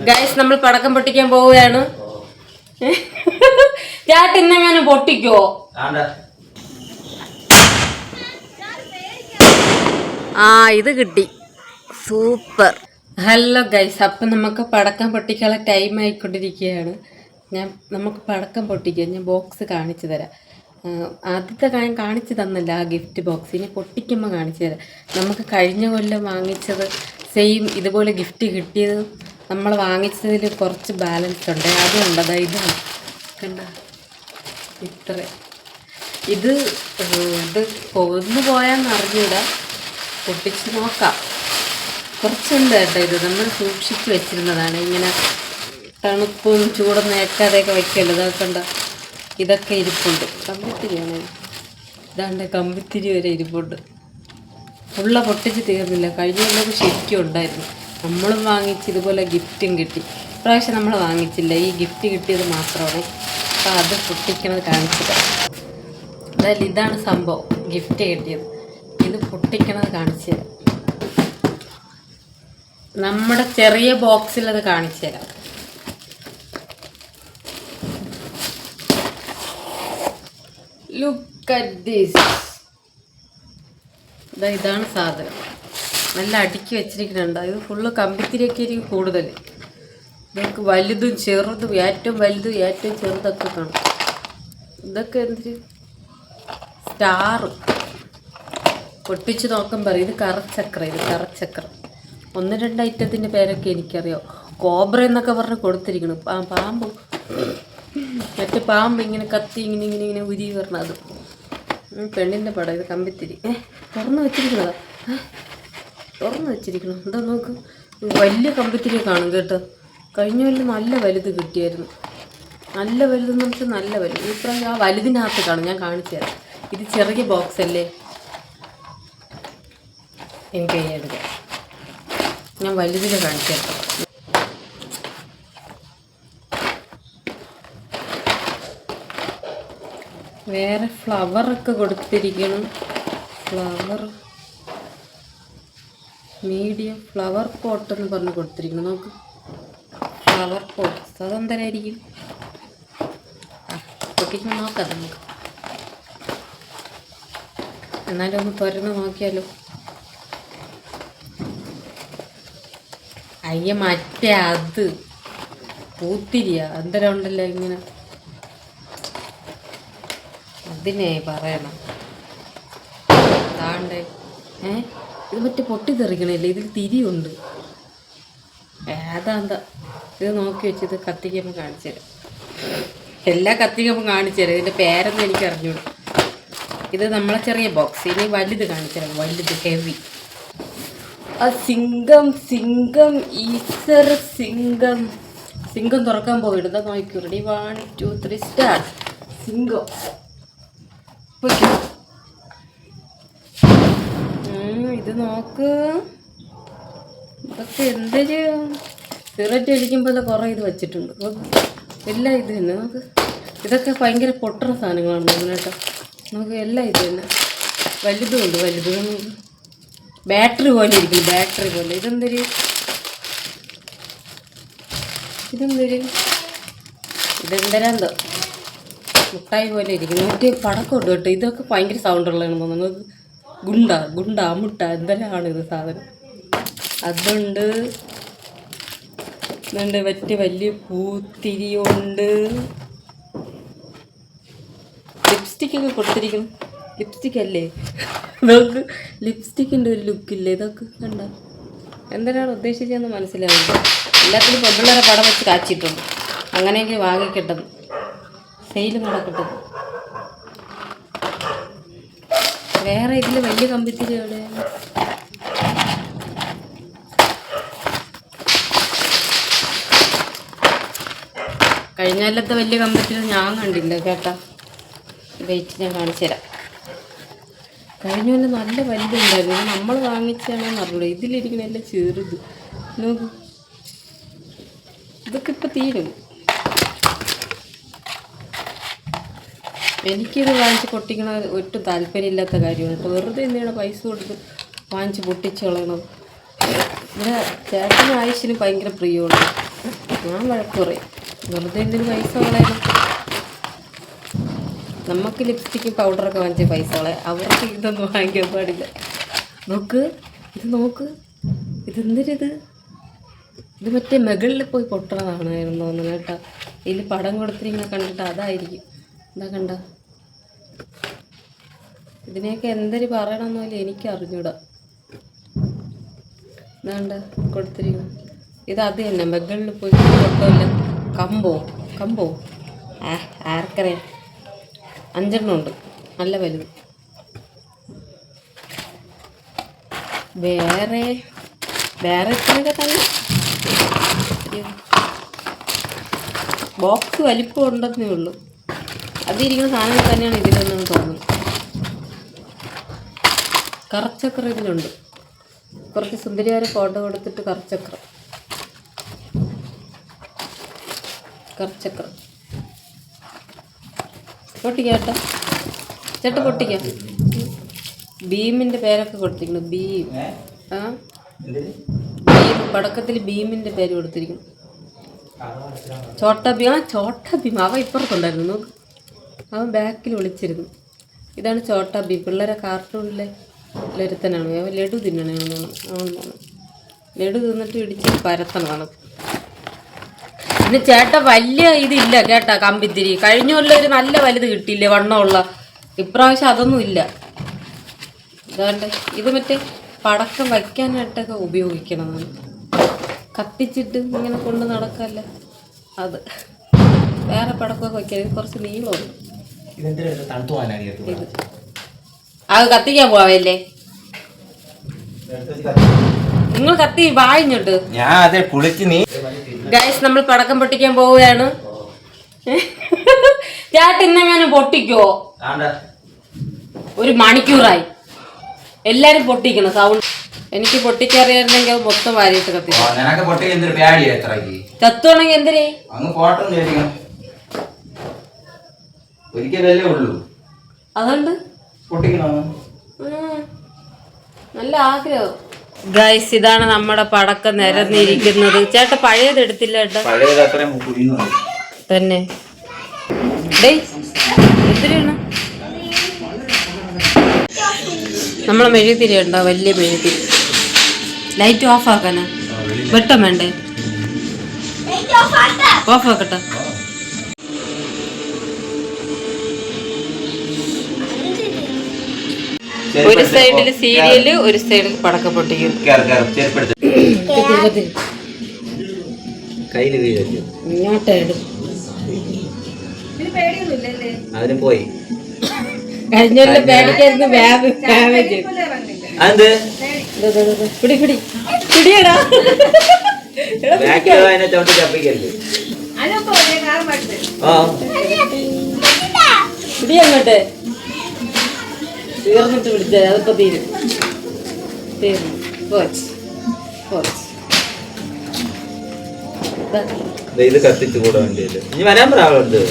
Guys നമ്മൾ പടക്കം പൊട്ടിക്കാൻ പോവുകയാണ്. ചേട്ടൻ ഇന്നെങ്ങനെ പൊട്ടിക്കോ? ഇത് കിട്ടി, സൂപ്പർ. ഹലോ ഗൈസ്, അപ്പം നമുക്ക് പടക്കം പൊട്ടിക്കാനുള്ള ടൈം ആയിക്കൊണ്ടിരിക്കുകയാണ്. നമുക്ക് പടക്കം പൊട്ടിക്കാം. ഞാൻ ബോക്സ് കാണിച്ചു തരാം. ആദ്യത്തെ കാര്യം കാണിച്ചു തന്നല്ല, ആ ഗിഫ്റ്റ് ബോക്സ്. ഇനി പൊട്ടിക്കുമ്പോൾ കാണിച്ചു തരാം. നമുക്ക് കഴിഞ്ഞ കൊല്ലം വാങ്ങിച്ചത് സെയിം ഇതുപോലെ ഗിഫ്റ്റ് കിട്ടിയത് നമ്മൾ വാങ്ങിച്ചതിൽ കുറച്ച് ബാലൻസ് ഉണ്ട്. അതുകൊണ്ട് അതായത് കണ്ട ഇത്ര ഇത് കൊന്നു പോയാന്ന് അറിഞ്ഞൂടാ. പൊട്ടിച്ച് നോക്കാം. കുറച്ചുണ്ട് കേട്ടോ. ഇത് നമ്മൾ സൂക്ഷിച്ച് വെച്ചിരുന്നതാണ്. ഇങ്ങനെ തണുപ്പും ചൂടൊന്നും ഏക്കാതെയൊക്കെ വയ്ക്കല്ലോ. ഇതൊക്കെ ഉണ്ടോ, ഇതൊക്കെ ഇരിപ്പുണ്ട്. കമ്പിത്തിരിയാണ്. ഇതാണ്ട് കമ്പിത്തിരി വരെ ഇരിപ്പുണ്ട്. ഉള്ള പൊട്ടിച്ച് തീർന്നില്ല. കഴിഞ്ഞ കൊല്ലം ശരിക്കും ഉണ്ടായിരുന്നു. നമ്മളും വാങ്ങിച്ച് ഇതുപോലെ ഗിഫ്റ്റും കിട്ടി. ഇപ്രാവശ്യം നമ്മൾ വാങ്ങിച്ചില്ല, ഈ ഗിഫ്റ്റ് കിട്ടിയത് മാത്രമാണ്. അപ്പോൾ അത് പൊട്ടിക്കണത് കാണിച്ചില്ല. എന്തായാലും ഇതാണ് സംഭവം, ഗിഫ്റ്റ് കിട്ടിയത്. ഇത് പൊട്ടിക്കണത് കാണിച്ചു തരാം. നമ്മുടെ ചെറിയ ബോക്സിൽ അത് കാണിച്ചു തരാം. Look at this. ഇതാണ് സാധനം. നല്ല അടുക്കി വെച്ചിരിക്കുന്നുണ്ട്. ഇത് ഫുള്ള് കമ്പിത്തിരിയൊക്കെ ആയിരിക്കും കൂടുതൽ. ഇതൊക്കെ വലുതും ചെറുതും, ഏറ്റവും വലുതും ഏറ്റവും ചെറുതൊക്കെ കാണും. ഇതൊക്കെ എന്തൊരു സ്റ്റാർ. പൊട്ടിച്ച് നോക്കാൻ പറയും. ഇത് കറച്ചക്രം. ഇത് കറച്ചക്രം. 1-2 ഐറ്റത്തിൻ്റെ പേരൊക്കെ എനിക്കറിയാം. കോബ്ര എന്നൊക്കെ പറഞ്ഞ് കൊടുത്തിരിക്കണം. പാമ്പ്, മറ്റേ പാമ്പ് ഇങ്ങനെ കത്തി ഇങ്ങനെ ഉരി വരണം. അത് പെണ്ണിൻ്റെ പടം. ഇത് കമ്പിത്തിരി. തുറന്ന് വെച്ചിരിക്കണതാ. തുറന്ന് വെച്ചിരിക്കണം. എന്താ നോക്ക്, വലിയ കമ്പിത്തിരി കാണും കേട്ടോ. കഴിഞ്ഞ കൊല്ലം നല്ല വലുത് കിട്ടിയായിരുന്നു. നല്ല വലുതെന്ന് വെച്ചാൽ നല്ല വലുത്. ഇപ്പം ആ വലുതിനകത്ത് കാണും. ഞാൻ കാണിച്ചു തരാം. ഇത് ചെറിയ ബോക്സ് അല്ലേ, എനിക്ക് കൈയെടുക്കാം. ഞാൻ വലുതിൽ കാണിച്ചു തരാം. വേറെ ഫ്ലവറൊക്കെ കൊടുത്തിരിക്കണം. ഫ്ലവർ മീഡിയം ഫ്ലവർ പോട്ട് എന്ന് പറഞ്ഞ് കൊടുത്തിരിക്കണം. നോക്ക്, ഫ്ലവർ പോട്ട്. അതെന്തരായിരിക്കും? പൊട്ടിക്കുമ്പോൾ നോക്കാം നമുക്ക്. എന്നാലും ഒന്ന് തുറന്ന് നോക്കിയാലോ. അയ്യ, മറ്റേ അത് പൂത്തിരിയാ എന്തരം ഉണ്ടല്ലോ ഇങ്ങനെ. അതിനെ പറയണം. താണ്ടേ ഇത് മറ്റേ പൊട്ടിത്തെറിക്കണല്ലേ. ഇതിൽ തിരിയുണ്ട്. ഏതാന്താ ഇത് നോക്കി വെച്ച്. ഇത് കത്തിക്കുമ്പോൾ കാണിച്ചു തരാം. എല്ലാ കത്തിക്കുമ്പോൾ കാണിച്ചു തരാം. ഇതിൻ്റെ പേരൊന്നും എനിക്ക് അറിഞ്ഞൂടാ. ഇത് നമ്മളെ ചെറിയ ബോക്സ്. ഇനി വലുത് കാണിച്ചു തരാം. വലുത് ഹെവി. ആ സിംഗം ഈശ്വര സിംഗം. സിംഗം തുറക്കാൻ പോയിടും. ഇതാ നോക്കൂ. Ready, 1 2 3 start. സിംഗം ഇത് നോക്ക്. ഇതൊക്കെ എന്തൊരു സിഗരറ്റ് അടിക്കുമ്പോൾ കുറേ ഇത് വെച്ചിട്ടുണ്ട്. എല്ലാം ഇത് തന്നെ. നമുക്ക് ഇതൊക്കെ ഭയങ്കര പൊട്ടണ സാധനങ്ങളാണ് കേട്ടോ. നമുക്ക് എല്ലാം ഇത് തന്നെ. വലുതും ഉണ്ട്. വലുതും ബാറ്ററി പോലെ ഇരിക്കും. ബാറ്ററി പോലെ. ഇതെന്തൊരു ഇതെന്തരാന്തോ മുട്ടായി പോലെ ഇരിക്കുന്നു. മറ്റേ പടക്കം ഉണ്ട് കേട്ടോ. ഇതൊക്കെ ഭയങ്കര സൗണ്ടുള്ളതാണെന്ന് തോന്നുന്നു. ഗുണ്ട മുട്ട എന്തെല്ലാമാണ് ഇത് സാധനം. അതുണ്ട്. മറ്റേ വലിയ പൂത്തിരിയുണ്ട്. ലിപ്സ്റ്റിക്കൊക്കെ കൊടുത്തിരിക്കുന്നു. ലിപ്സ്റ്റിക് അല്ലേ നമുക്ക്? ലിപ്സ്റ്റിക്കിൻ്റെ ഒരു ലുക്കില്ലേ. ഇതൊക്കെ കണ്ട എന്തിനാണ് ഉദ്ദേശിച്ചതെന്ന് മനസ്സിലാവില്ല. എല്ലാത്തിനും പെമ്പിള്ളേരെ പടം വെച്ച് കാച്ചിട്ടുണ്ട്. അങ്ങനെയെങ്കിലും വാങ്ങിക്കിട്ടും. സെയിൽ നടക്കട്ടെ. വേറെ ഇതിൽ വലിയ കമ്പിത്തിരി എവിടെ? കഴിഞ്ഞ കൊല്ലത്തെ വലിയ കമ്പിത്തിരി ഞാൻ കണ്ടില്ല കേട്ടാ. വെയിറ്റ് ഞാൻ കാണിച്ചു തരാം. കഴിഞ്ഞ കൊല്ലം നല്ല വലുതുണ്ടായിരുന്നു. നമ്മൾ വാങ്ങിച്ചാണെന്ന് അറിയില്ല. ഇതിലിരിക്കണല്ല ചെറുത്. നോക്കൂ, ഇതൊക്കെ ഇപ്പം തീരും. എനിക്കിത് വാങ്ങിച്ച് പൊട്ടിക്കണ ഒട്ടും താല്പര്യമില്ലാത്ത കാര്യമാണ് കേട്ടോ. വെറുതെ എന്തിനാണ് പൈസ കൊടുത്ത് വാങ്ങിച്ച് പൊട്ടിച്ച് കളയണത്. ഇവിടെ ചേട്ടനും ആയുഷിനും ഭയങ്കര പ്രിയമുണ്ട്. ഞാൻ വഴക്ക് പറയും, വെറുതെ എന്തിന് പൈസ കളയണം. നമുക്ക് ലിപ്സ്റ്റിക്കും പൗഡറൊക്കെ വാങ്ങിച്ച പൈസ കളയാം, അവർക്ക് ഇതൊന്നും വാങ്ങിക്കാൻ പാടില്ല. നോക്ക് ഇതെന്തിരിത്? ഇത് മറ്റേ മുകളിൽ പോയി പൊട്ടണതാണെന്ന് തോന്നുന്നു കേട്ടോ. ഇതിൽ പടം കൊടുത്തിരിക്കുന്ന കണ്ടിട്ട് അതായിരിക്കും. എന്താ കണ്ട, ഇതിനെയൊക്കെ എന്തൊരു പറയണമെന്നല്ല എനിക്ക് അറിഞ്ഞൂടാ. എന്താണ്ട് കൊടുത്തിരിക്കുന്നു, ഇത് അത് തന്നെ മുകളിൽ പോയി പൊട്ടമില്ല. കമ്പോ ആർക്കറിയാം. 5 എണ്ണം ഉണ്ട്, നല്ല വലുത്. വേറെ ഇത്രയൊക്കെ തന്നെ. ബോക്സ് വലിപ്പം ഉണ്ടെന്നേ ഉള്ളൂ. അതിരിക്കുന്ന സാധനങ്ങൾ തന്നെയാണ് ഇതിലൊന്നും തോന്നുന്നു. കറച്ചക്ര ഇതിലുണ്ട്. കുറച്ച് സുന്ദരിയാരെ ഫോട്ടോ കൊടുത്തിട്ട് കറച്ചക്ര പൊട്ടിക്കാട്ടോ ചേട്ടാ, പൊട്ടിക്കാം. ഭീമിൻ്റെ പേരൊക്കെ കൊടുത്തിരിക്കുന്നു. ഭീം പടക്കത്തിൽ ഭീമിൻ്റെ പേര് കൊടുത്തിരിക്കുന്നു. ചോട്ട ഭീം അവ ഇപ്പുറത്തുണ്ടായിരുന്നു. നോക്ക്, അവൻ ബാക്കിൽ വിളിച്ചിരുന്നു. ഇതാണ് ചോട്ട ഭീം. പിള്ളേരെ കാർട്ടൂണിലെ ലരുത്തനാണ്. അവൻ ലഡു തിന്നണേന്ന് തോന്നുന്നു. ലഡു തിന്നിട്ട് ഇടിച്ച് പരത്തണമാണ്. പിന്നെ ചേട്ടാ വലിയ ഇതില്ല കേട്ടാ, കമ്പിത്തിരി. കഴിഞ്ഞ കൊല്ലം ഒരു നല്ല വലുത് കിട്ടിയില്ലേ, വണ്ണമുള്ള. ഇപ്രാവശ്യം അതൊന്നും ഇല്ല. അതാണ്ട് ഇത് മറ്റേ പടക്കം വയ്ക്കാനായിട്ടൊക്കെ ഉപയോഗിക്കണതാണ്. കത്തിച്ചിട്ട് ഇങ്ങനെ കൊണ്ട് നടക്കല്ല അത്. വേറെ പടക്കമൊക്കെ വയ്ക്കാൻ ഇത് കുറച്ച് നീളമുണ്ട്. അത് കത്തിക്കാൻ പോവല്ലേ നിങ്ങൾ? കത്തി വായിഞ്ഞോട്ട്. ഗൈസ്, നമ്മൾ പടക്കം പൊട്ടിക്കാൻ പോവുകയാണ്. ചേട്ടൻ ഇന്നെങ്ങാനും പൊട്ടിക്കോ? 1 മണിക്കൂറായി. എല്ലാരും പൊട്ടിക്കണം. സൗണ്ട് എനിക്ക് പൊട്ടിക്കറിയായിരുന്നെങ്കിൽ അത് മൊത്തം വാരിയിട്ട് കത്തിക്കും. ചത്തുവാണെങ്കിൽ എന്തിനേ? അതുകൊണ്ട് നല്ല ആഗ്രഹം. ഗൈസ്, ഇതാണ് നമ്മുടെ പടക്കം നിരന്നിരിക്കുന്നത്. ചേട്ടാ പഴയത് എടുത്തില്ല ചേട്ടാ. തന്നെ എത്രയാണ് നമ്മളെ മെഴുകുതിരി ഉണ്ടോ? വലിയ മെഴുകുതിരി. ലൈറ്റ് ഓഫ് ആക്കാനാ? വെട്ടം വേണ്ടേ? ഓഫ് ആക്കട്ടെ. ഒരു സൈഡില് സീരിയല്, ഒരു സൈഡിൽ പടക്കം പൊട്ടിക്കും. അതിന് പോയി കഴിഞ്ഞ പേടിക്കായിരുന്നു. പിടിയടാ പിടി അങ്ങോട്ട് തീർന്നിട്ട് പിടിച്ചേ. അതിപ്പോ തീരും. ഇത് കത്തിച്ചു കൂടെ വേണ്ടിയല്ലേ? ഇനി വരാൻ പറയാറുണ്ട്.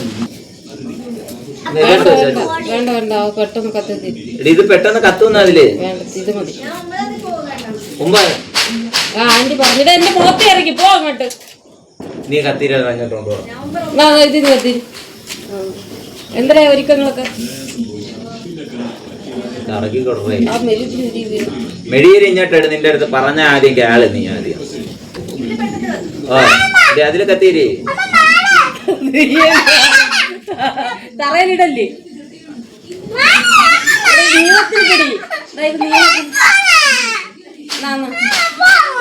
വേണ്ട പെട്ടെന്ന് കത്തി. ഇത് പെട്ടെന്ന് കത്തുന്ന അതില് ഇത് മതി. ആന്റി പറഞ്ഞിട്ട് എന്റെ മുഖത്ത് ഇറങ്ങി പോ അങ്ങോട്ട്. നീ കത്തിരണ്ടോ? ഇത് കത്തി. എന്താ ഒരുക്കങ്ങളൊക്കെ? മെടിയേരി ഇങ്ങോട്ട് നിന്റെ അടുത്ത് പറഞ്ഞ ആദ്യം ആള് നീ ആദ്യം അതില് കത്തിരി തറയിലിടല്ലേ?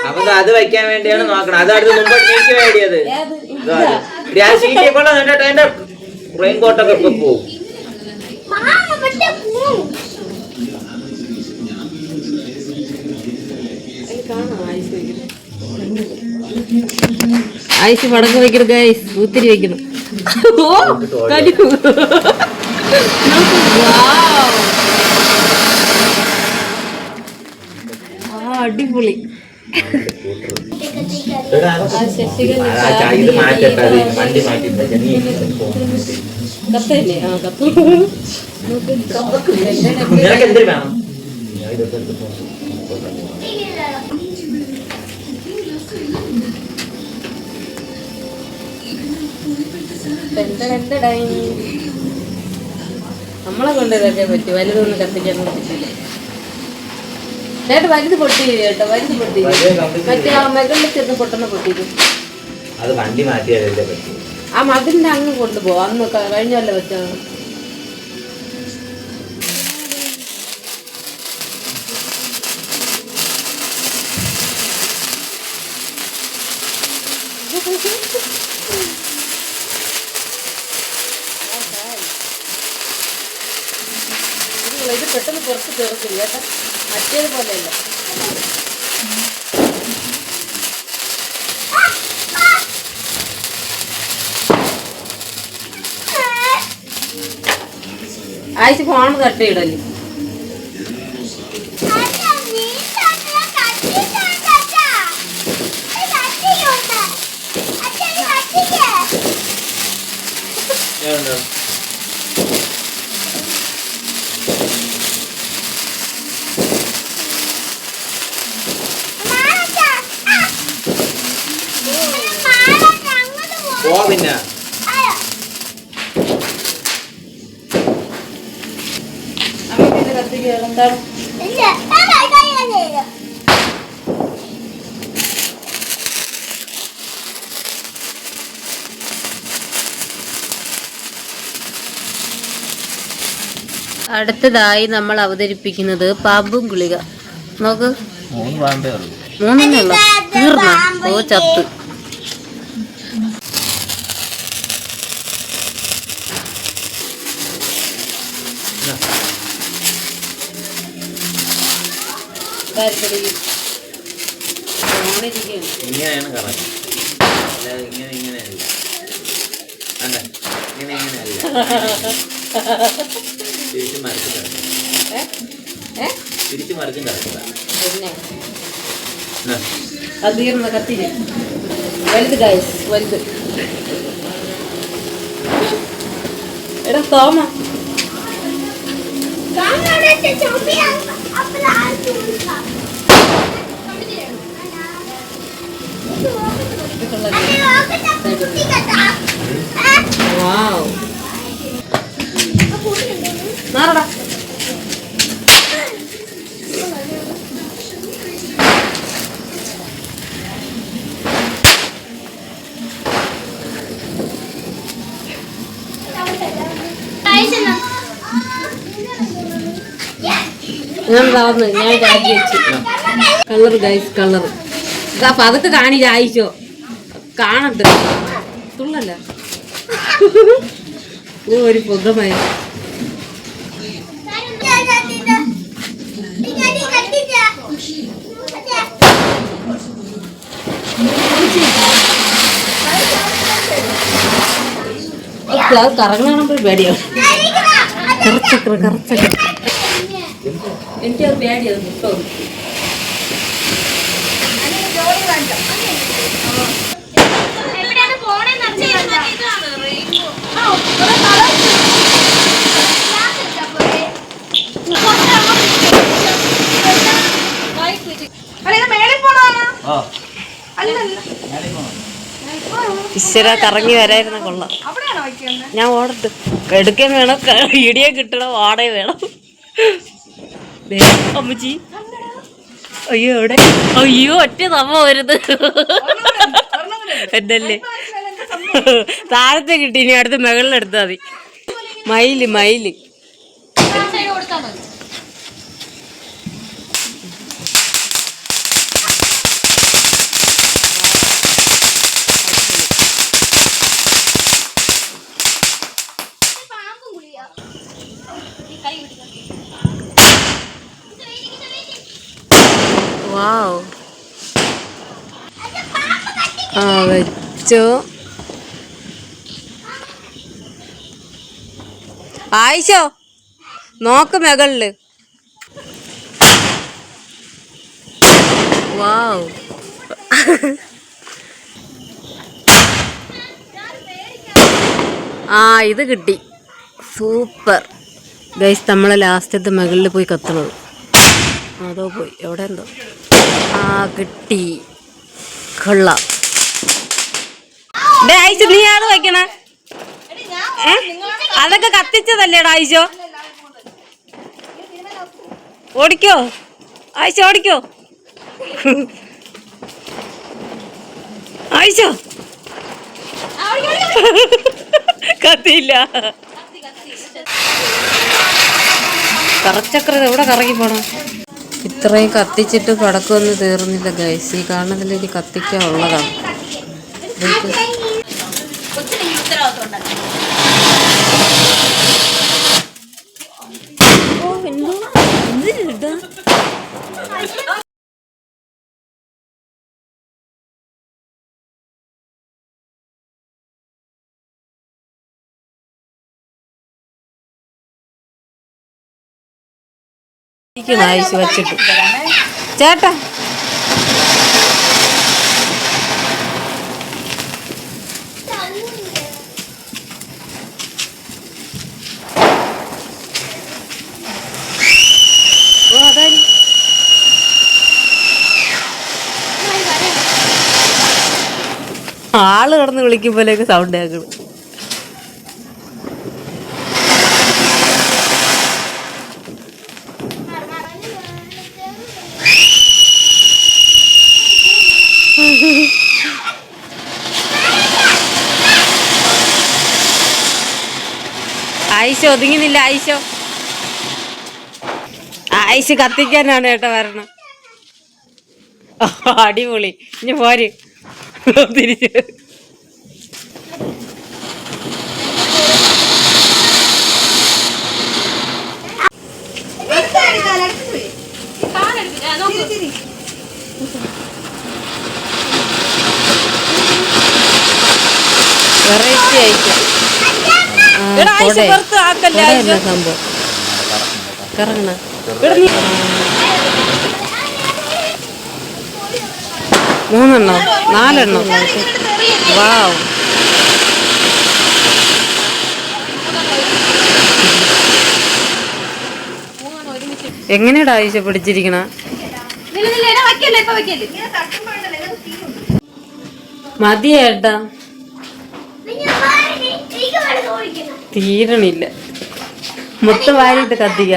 അപ്പൊ അത് വയ്ക്കാൻ വേണ്ടിയാണ് നോക്കണം. അത് അടുത്ത് മുമ്പ് നീക്കി വേണ്ടിയത് സീറ്റിയെ കൊണ്ട് നിന്നിട്ട് എന്റെ റെയിൻ കോട്ടൊക്കെ പോകും. ഐസ് പടക്കം വെക്കണം ഗൈസ്, ഒത്തിരി വെക്കണം. അടിപൊളി. കത്തല്ലേ? കത്ത് നമ്മളെ കൊണ്ട് ഇതൊക്കെ പറ്റി, വലുതൊന്നും കത്തിക്കാൻ പറ്റില്ല. ചേട്ടാ വലുത് പൊട്ടി കേട്ടോ, വലുത് പൊട്ടി. മറ്റേ ആ മകളിൽ ചെന്ന് പൊട്ടുന്ന പൊട്ടിയത് അത് വണ്ടി മാറ്റിയാലല്ലേ പറ്റി. ആ മതിലിന്റെ അങ്ങ് കൊണ്ടുപോകും. അന്ന് കഴിഞ്ഞല്ലേ വെച്ചാൽ ഇത് പെട്ടെന്ന് പുറത്ത് ചേർക്കില്ല കേട്ടോ, മറ്റേത് പോലെയല്ല. ആഴ്ച ഫോൺ തട്ടിയിടല്ലേ. പിന്നെ കത്തിക്ക് എന്താണ് അടുത്തതായി നമ്മൾ അവതരിപ്പിക്കുന്നത് പാമ്പും ഗുളിക. നോക്ക്, 3 പാമ്പേ ഉള്ളൂ. 3 ഉള്ളു, തീർന്ന. ഓ ചത്ത്. ഇങ്ങനെയാണ് കറക്റ്റ്, അല്ലാതെ ഇങ്ങനെയല്ല. അല്ല ഇങ്ങനെയല്ല, തിരിച്ചു മറിച്ച് കിടക്കുക, തിരിച്ചു മറിച്ചും കിടക്കുക. പിന്നെ അത് തീർന്ന കത്തിരി വലുത് ഗൈസ്, വലുത്. എടാ തോമ മാറടാ. ഞാൻ രാജി വെച്ചു. കളർ ഗൈസ്, കളർ ഇതാ പതുക്കെ കാണി രായിച്ചോ, കാണട്ടെ തുള്ളല്ല. ഓ ഒരു പുകമയ. കറങ്ങാണപ്പോൾ പേടിയാണ്. കറച്ചക്ര എനിക്കത് പേടിയത് മുട്ടോ. ഈശ്വര കറങ്ങി വരായിരുന്ന കൊള്ളാം. ഞാൻ ഓടട്ട് എടുക്കാൻ വേണം, ഇടിയെ കിട്ടണം, വാടക വേണം. അമ്മച്ചി അയ്യോ എവിടെ, അയ്യോ ഒറ്റ നമ്മ വരുത് എന്നല്ലേ. താഴത്തെ കിട്ടി, ഇനി അടുത്ത് മുകളിലെടുത്താൽ മതി. മയില് മയില് വാവ്. ആ വെച്ചോ. ആയിഷോ നോക്ക് മുകളില്. വാവ്. ആ ഇത് കിട്ടി, സൂപ്പർ ഗൈസ്. നമ്മളെ ലാസ്റ്റത്തെ മുകളിൽ പോയി കത്തണത്. അതോ പോയി എവിടെ എന്തോ. ആ കിട്ടി, കൊള്ളാം. ആയിഷ നീ അത് വെക്കണ അതൊക്കെ കത്തിച്ചതല്ലേടാ ആയിഷോ? ഓടിക്കോ ആയിഷ, ഓടിക്കോ ആയിഷോ. കത്തിയില്ല. കറച്ചക്ര എവിടെ കറങ്ങി പോണം? ഇത്രയും കത്തിച്ചിട്ട് പടക്കമൊന്നും തീർന്നില്ല ഗൈസ്. ഈ കാണുന്നതിൽ ഇനി കത്തിക്കാൻ ഉള്ളതാണ്. ആയിഷ വെച്ചിട്ട് ചേട്ടാ ആള് കിടന്ന് വിളിക്കുമ്പോഴേക്ക് സൗണ്ട് കേൾക്കണം. ആയിഷ ഒതുങ്ങുന്നില്ല. ആയിഷ കത്തിക്കാനാണ് ഏട്ടാ വരണം. അടിപൊളി. ഇനി പോര് തിരിച്ച്. വെറൈറ്റി ആയിക്കും സംഭവം. കറങ്ങണ 3 4 വാവ്. എങ്ങനെയാടാ ആയിഷ പിടിച്ചിരിക്കണ? മതിയേട്ടാ, തീരണില്ല. മൊത്തം വാരിയിട്ട് കത്തിക്ക.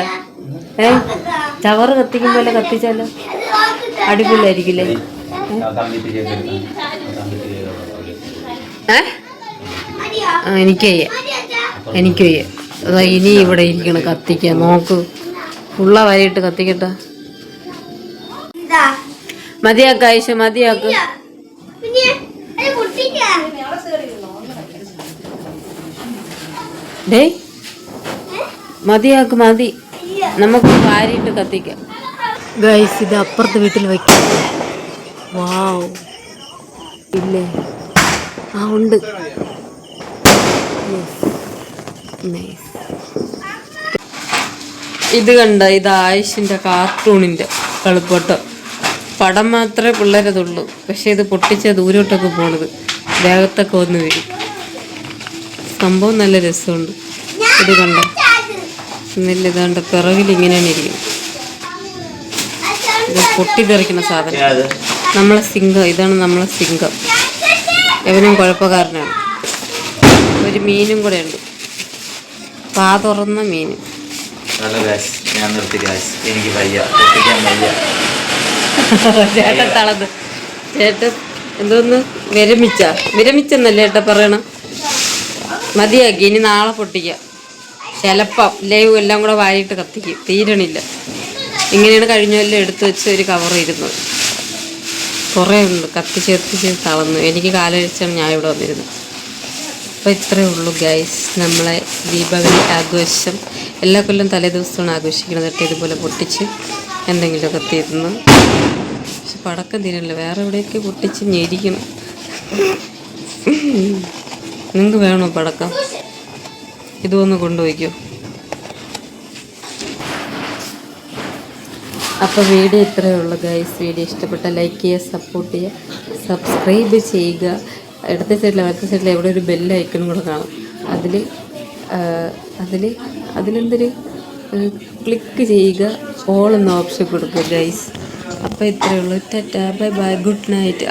ചവറ് കത്തിക്കുമ്പോലെ കത്തിച്ചാലോ അടിപൊളിയായിരിക്കില്ലേ? എനിക്ക് വയ്യ. അതാ ഇനി ഇവിടെ ഇരിക്കണം കത്തിക്കാൻ. നോക്ക്, ഉള്ള വാരിയിട്ട് കത്തിക്കട്ടെ. മതിയാക്ക ആയിഷ, മതിയാക്ക്. ഡേയ് മതിയാക്ക്, മതി. നമുക്ക് വാരിയിട്ട് കത്തിക്കാം ഗൈസ്. ഇത് അപ്പുറത്തെ വീട്ടിൽ വയ്ക്കാം. വാവ്, ഇല്ലേ? ആ ഉണ്ട്. ഇത് കണ്ട, ഇത് ആയിഷിന്റെ കാർട്ടൂണിന്റെ കളിപ്പാട്ടം. പടം മാത്രമേ പിള്ളേരതുള്ളൂ. പക്ഷെ ഇത് പൊട്ടിച്ച ദൂരോട്ടൊക്കെ പോണത്, ദേഹത്തൊക്കെ വന്ന് വരും. സംഭവം നല്ല രസമുണ്ട്. ഇത് കണ്ട, ഇന്നല്ല ഇതാണ്ട് പിറകിൽ ഇങ്ങനെയാണ് ഇരിക്കുന്നത്. ഇത് പൊട്ടിത്തെറിക്കുന്ന സാധനം. നമ്മളെ സിംഗം. ഇതാണ് നമ്മളെ സിംഗം. എവനും കുഴപ്പക്കാരനാണ്. ഒരു മീനും കൂടെ ഉണ്ട്, പാ തുറന്ന മീൻ. ചേട്ടൻ തളത്. ചേട്ടൻ എന്തോന്ന് വിരമിച്ചെന്നല്ലേ ഏട്ടാ പറയണം. മതിയാക്കി, ഇനി നാളെ പൊട്ടിക്കാം. ചിലപ്പം ലൈവ് എല്ലാം കൂടെ വാരിയിട്ട് കത്തിക്കും. തീരണില്ല. ഇങ്ങനെയാണ് കഴിഞ്ഞെല്ലാം എടുത്തു വെച്ച് ഒരു കവർ ഇരുന്നത്. കുറേ ഉണ്ട്, കത്തിച്ച് തളർന്നു. എനിക്ക് കാലഴിച്ചാണ് ഞാൻ ഇവിടെ വന്നിരുന്നത്. അപ്പോൾ ഇത്രയേ ഉള്ളൂ ഗൈസ് നമ്മളെ ദീപാവലി ആഘോഷം. എല്ലാ കൊല്ലം തലേ ദിവസമാണ് ആഘോഷിക്കുന്നത് കേട്ടോ. ഇതുപോലെ പൊട്ടിച്ച് എന്തെങ്കിലുമൊക്കെ തീരുന്നു. പക്ഷെ പടക്കം തീരണില്ല. വേറെ എവിടെയൊക്കെ പൊട്ടിച്ച് ഞെരിക്കണം. നിങ്ങൾക്ക് വേണോ പടക്കം? ഇതൊന്ന് കൊണ്ടുപോയിക്കോ. അപ്പോൾ വീഡിയോ ഇത്രയേ ഉള്ളൂ ഗൈസ്. വീഡിയോ ഇഷ്ടപ്പെട്ട ലൈക്ക് ചെയ്യുക, സപ്പോർട്ട് ചെയ്യുക, സബ്സ്ക്രൈബ് ചെയ്യുക. ഇടത്തെ സൈഡിൽ വലത്തെ സൈഡിൽ എവിടെ ഒരു ബെല്ല് ഐക്കണും കൂടെ കാണും. അതിലെന്തൊരു ക്ലിക്ക് ചെയ്യുക, ഓൾ എന്ന ഓപ്ഷൻ കൊടുക്കുക ഗൈസ്. അപ്പോൾ ഇത്രയേ ഉള്ളൂ. Tata, bye bye, good night.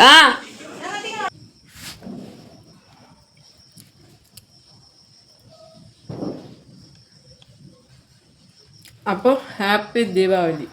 അപ്പോൾ ഹാപ്പി ദീപാവലി.